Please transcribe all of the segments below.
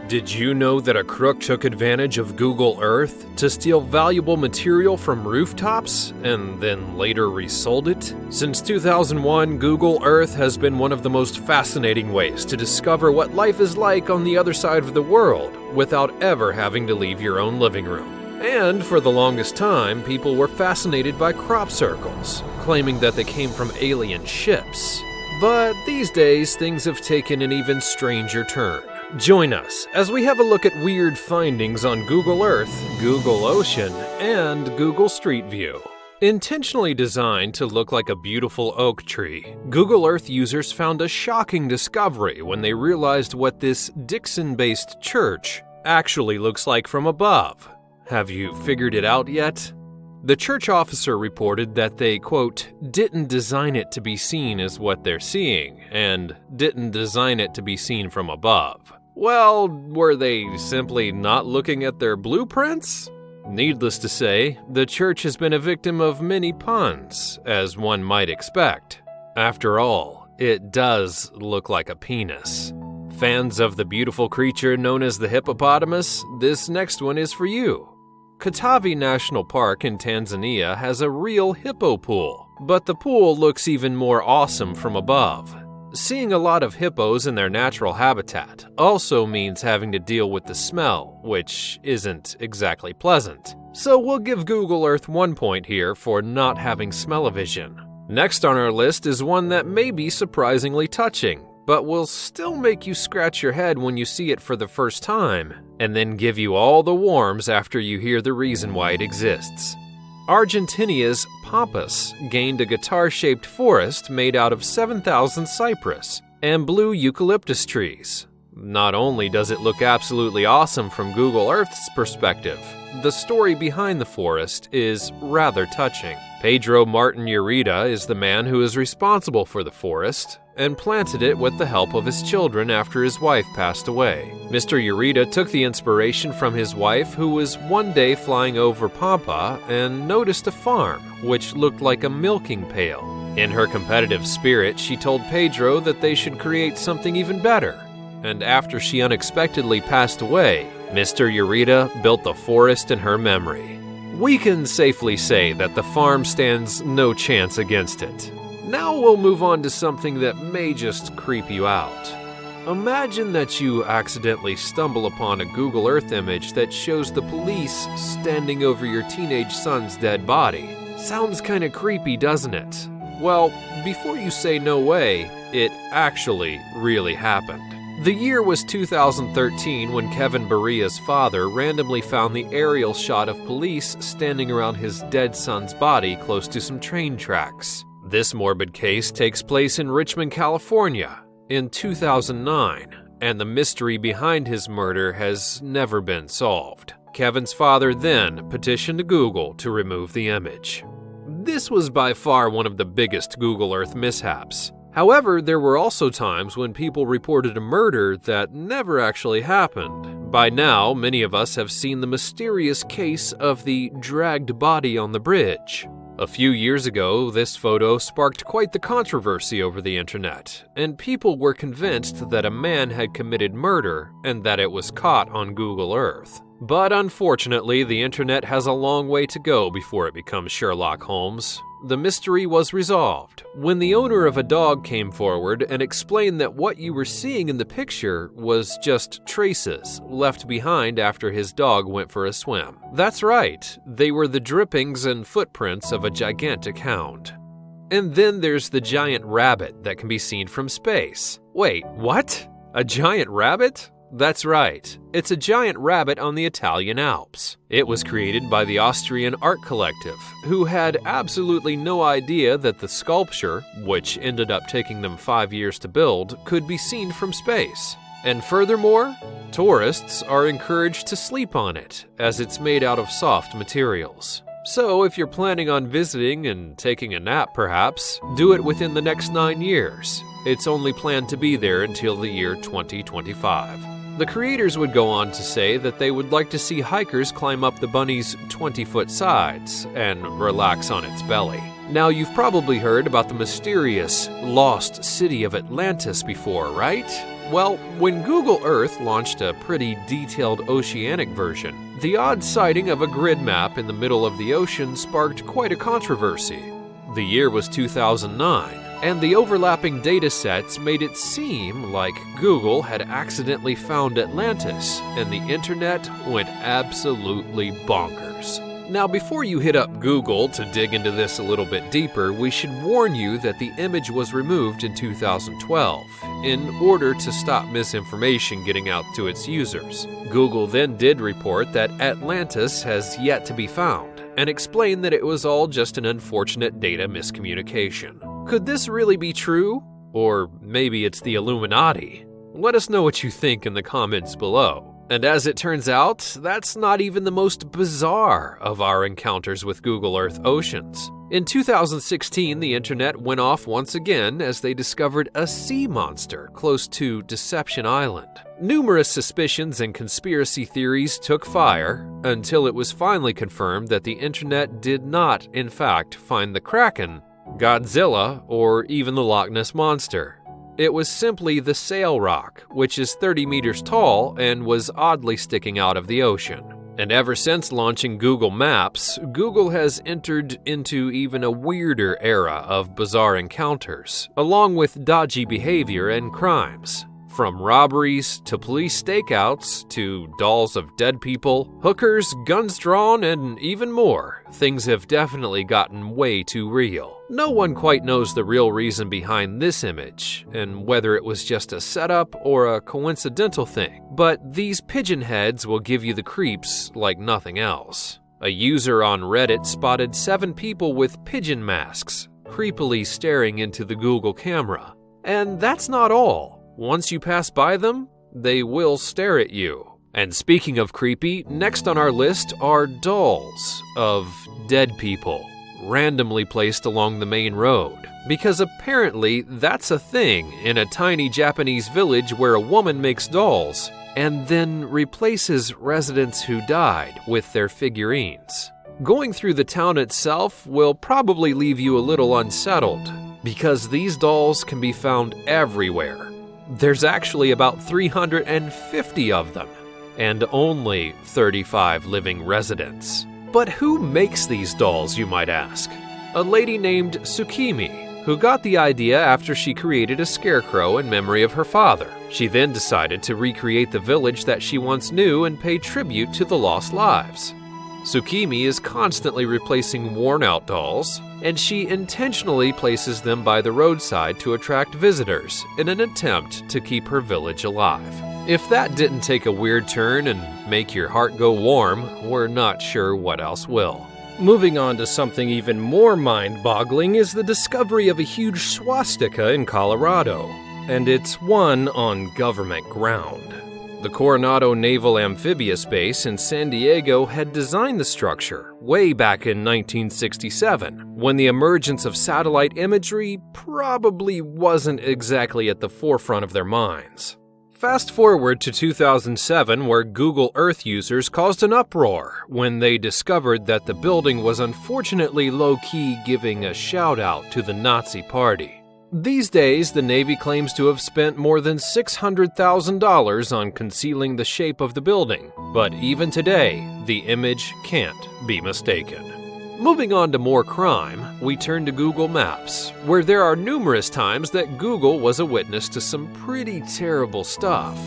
Did you know that a crook took advantage of Google Earth to steal valuable material from rooftops and then later resold it? Since 2001, Google Earth has been one of the most fascinating ways to discover what life is like on the other side of the world without ever having to leave your own living room. And for the longest time, people were fascinated by crop circles, claiming that they came from alien ships. But these days, things have taken an even stranger turn. Join us as we have a look at weird findings on Google Earth, Google Ocean, and Google Street View. Intentionally designed to look like a beautiful oak tree, Google Earth users found a shocking discovery when they realized what this Dixon-based church actually looks like from above. Have you figured it out yet? The church officer reported that they, quote, didn't design it to be seen as what they're seeing, and didn't design it to be seen from above. Well, were they simply not looking at their blueprints? Needless to say, the church has been a victim of many puns, as one might expect. After all, it does look like a penis. Fans of the beautiful creature known as the hippopotamus, this next one is for you. Katavi National Park in Tanzania has a real hippo pool, but the pool looks even more awesome from above. Seeing a lot of hippos in their natural habitat also means having to deal with the smell, which isn't exactly pleasant. So we'll give Google Earth 1 point here for not having smell-o-vision. Next on our list is one that may be surprisingly touching, but will still make you scratch your head when you see it for the first time, and then give you all the warms after you hear the reason why it exists. Argentinia's Pampas gained a guitar-shaped forest made out of 7,000 cypress and blue eucalyptus trees. Not only does it look absolutely awesome from Google Earth's perspective, the story behind the forest is rather touching. Pedro Martin Ureta is the man who is responsible for the forest and planted it with the help of his children after his wife passed away. Mr. Ureta took the inspiration from his wife, who was one day flying over Pampa and noticed a farm which looked like a milking pail. In her competitive spirit, she told Pedro that they should create something even better. And after she unexpectedly passed away, Mr. Ureta built the forest in her memory. We can safely say that the farm stands no chance against it. Now we'll move on to something that may just creep you out. Imagine that you accidentally stumble upon a Google Earth image that shows the police standing over your teenage son's dead body. Sounds kinda creepy, doesn't it? Well, before you say no way, it actually really happened. The year was 2013 when Kevin Baria's father randomly found the aerial shot of police standing around his dead son's body close to some train tracks. This morbid case takes place in Richmond, California, in 2009, and the mystery behind his murder has never been solved. Kevin's father then petitioned Google to remove the image. This was by far one of the biggest Google Earth mishaps. However, there were also times when people reported a murder that never actually happened. By now, many of us have seen the mysterious case of the dragged body on the bridge. A few years ago, this photo sparked quite the controversy over the internet, and people were convinced that a man had committed murder and that it was caught on Google Earth. But unfortunately, the internet has a long way to go before it becomes Sherlock Holmes. The mystery was resolved when the owner of a dog came forward and explained that what you were seeing in the picture was just traces left behind after his dog went for a swim. That's right, they were the drippings and footprints of a gigantic hound. And then there's the giant rabbit that can be seen from space. Wait, what? A giant rabbit? That's right, it's a giant rabbit on the Italian Alps. It was created by the Austrian art collective, who had absolutely no idea that the sculpture, which ended up taking them 5 years to build, could be seen from space. And furthermore, tourists are encouraged to sleep on it, as it's made out of soft materials. So if you're planning on visiting and taking a nap perhaps, do it within the next 9 years. It's only planned to be there until the year 2025. The creators would go on to say that they would like to see hikers climb up the bunny's 20-foot sides and relax on its belly. Now, you've probably heard about the mysterious lost city of Atlantis before, right? Well, when Google Earth launched a pretty detailed oceanic version, the odd sighting of a grid map in the middle of the ocean sparked quite a controversy. The year was 2009, and the overlapping data sets made it seem like Google had accidentally found Atlantis, and the internet went absolutely bonkers. Now, before you hit up Google to dig into this a little bit deeper, we should warn you that the image was removed in 2012 in order to stop misinformation getting out to its users. Google then did report that Atlantis has yet to be found and explained that it was all just an unfortunate data miscommunication. Could this really be true? Or maybe it's the Illuminati? Let us know what you think in the comments below. And as it turns out, that's not even the most bizarre of our encounters with Google Earth oceans. In 2016, the internet went off once again as they discovered a sea monster close to Deception Island. Numerous suspicions and conspiracy theories took fire until it was finally confirmed that the internet did not, in fact, find the Kraken, Godzilla, or even the Loch Ness Monster. It was simply the Sail Rock, which is 30 meters tall and was oddly sticking out of the ocean. And ever since launching Google Maps, Google has entered into even a weirder era of bizarre encounters, along with dodgy behavior and crimes. From robberies to police stakeouts to dolls of dead people, hookers, guns drawn, and even more, things have definitely gotten way too real. No one quite knows the real reason behind this image, and whether it was just a setup or a coincidental thing, but these pigeon heads will give you the creeps like nothing else. A user on Reddit spotted 7 people with pigeon masks, creepily staring into the Google camera. And that's not all. Once you pass by them, they will stare at you. And speaking of creepy, next on our list are dolls of dead people, randomly placed along the main road. Because apparently that's a thing in a tiny Japanese village where a woman makes dolls and then replaces residents who died with their figurines. Going through the town itself will probably leave you a little unsettled, because these dolls can be found everywhere. There's actually about 350 of them, and only 35 living residents. But who makes these dolls, you might ask? A lady named Tsukimi, who got the idea after she created a scarecrow in memory of her father. She then decided to recreate the village that she once knew and pay tribute to the lost lives. Tsukimi is constantly replacing worn-out dolls, and she intentionally places them by the roadside to attract visitors in an attempt to keep her village alive. If that didn't take a weird turn and make your heart go warm, we're not sure what else will. Moving on to something even more mind-boggling is the discovery of a huge swastika in Colorado, and it's one on government ground. The Coronado Naval Amphibious Base in San Diego had designed the structure way back in 1967, when the emergence of satellite imagery probably wasn't exactly at the forefront of their minds. Fast forward to 2007, where Google Earth users caused an uproar when they discovered that the building was unfortunately low-key giving a shout-out to the Nazi Party. These days, the Navy claims to have spent more than $600,000 on concealing the shape of the building, but even today, the image can't be mistaken. Moving on to more crime, we turn to Google Maps, where there are numerous times that Google was a witness to some pretty terrible stuff.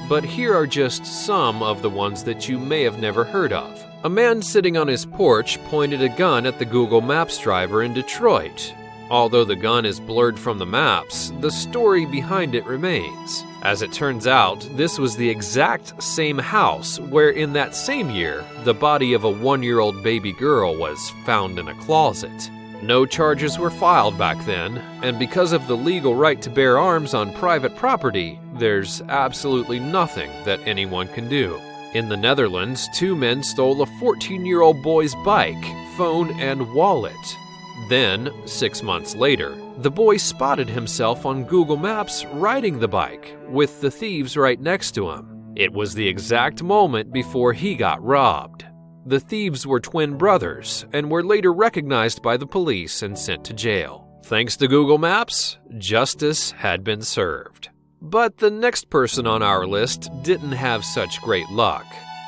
But here are just some of the ones that you may have never heard of. A man sitting on his porch pointed a gun at the Google Maps driver in Detroit. Although the gun is blurred from the maps, the story behind it remains. As it turns out, this was the exact same house where in that same year, the body of a 1-year-old baby girl was found in a closet. No charges were filed back then, and because of the legal right to bear arms on private property, there's absolutely nothing that anyone can do. In the Netherlands, 2 men stole a 14-year-old boy's bike, phone, and wallet. Then, 6 months later, the boy spotted himself on Google Maps riding the bike, with the thieves right next to him. It was the exact moment before he got robbed. The thieves were twin brothers and were later recognized by the police and sent to jail. Thanks to Google Maps, justice had been served. But the next person on our list didn't have such great luck.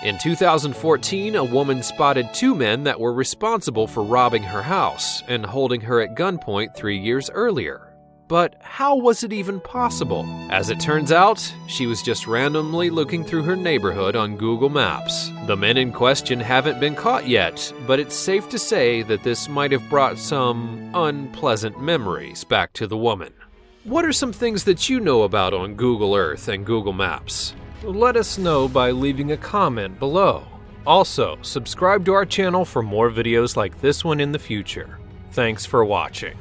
In 2014, a woman spotted 2 men that were responsible for robbing her house and holding her at gunpoint 3 years earlier. But how was it even possible? As it turns out, she was just randomly looking through her neighborhood on Google Maps. The men in question haven't been caught yet, but it's safe to say that this might have brought some unpleasant memories back to the woman. What are some things that you know about on Google Earth and Google Maps? Let us know by leaving a comment below. Also, subscribe to our channel for more videos like this one in the future. Thanks for watching.